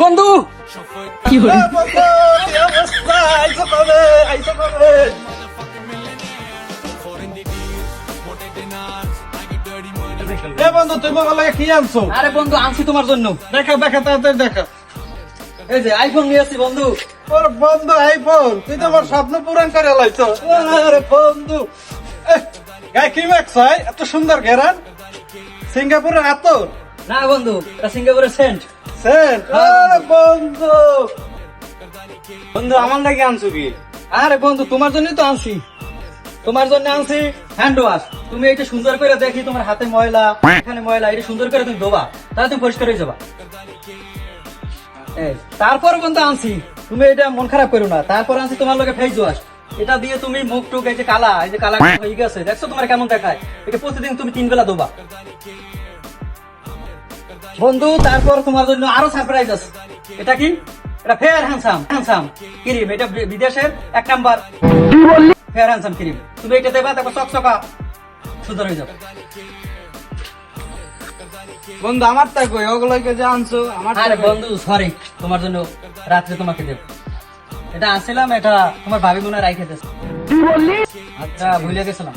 বন্ধু কি হলো? বন্ধু তুই বলে কি আনছো? আরে বন্ধু আনছি তোমার জন্য। দেখা দেখা তাড়াতাড়ি দেখা। এই যে আইফোন নিয়ে আসছি বন্ধু। ওর বন্ধু আইফোন, তুই তো আমার স্বপ্ন পূরণ করে লাইছো। আরে বন্ধু গায়ে কি মাখছ? এত সুন্দর ঘেরান সিঙ্গাপুরের আতর না বন্ধু, এটা সিঙ্গাপুরের সেন্ট। সেন্ট। আরে বন্ধু বন্ধু আমার লাগে আনছো কি? আরে বন্ধু তোমার জন্যই তো আনছি। তোমার জন্য আনছি হ্যান্ড ওয়াশ। তুমি এটা সুন্দর করে দেখি তোমার হাতে ময়লা, এখানে ময়লা, এটা সুন্দর করে তুমি ধোবা, তাহলে তুমি পরিষ্কার হয়ে যাবা। এই, তারপর বন্ধু আনছি, তুমি এটা মন খারাপ করো না। তারপর আনছি তোমার লগে ফেস ওয়াশ। এটা দিয়ে তুমি মুখ টুক এই যে কালা হয়ে গেছে, দেখছো তোমার কেমন দেখায়। এটা প্রতিদিন তুমি 3 বেলা ধোবা বন্ধু। তারপর তোমার জন্য আরো সারপ্রাইজ আছে। এটা কি? এটা ফেয়ার হ্যান্ডসাম ক্রিম। এটা বিদেশের 1 নাম্বার ফেয়ার হ্যান্ডসাম ক্রিম। তুমি এটা দেবা, তারপর চকচকা সুন্দর হয়ে যাবে। বন্ধু আমার তা কই, ওগুলোকে যে আনছো আমার আরে বন্ধু সরি, তোমার জন্য রাত্রে তোমাকে দেব। এটা আনছিলাম, এটা তোমার ভাবি মনে রাইখে দিয়েছে। আচ্ছা ভুলে গেছিলাম।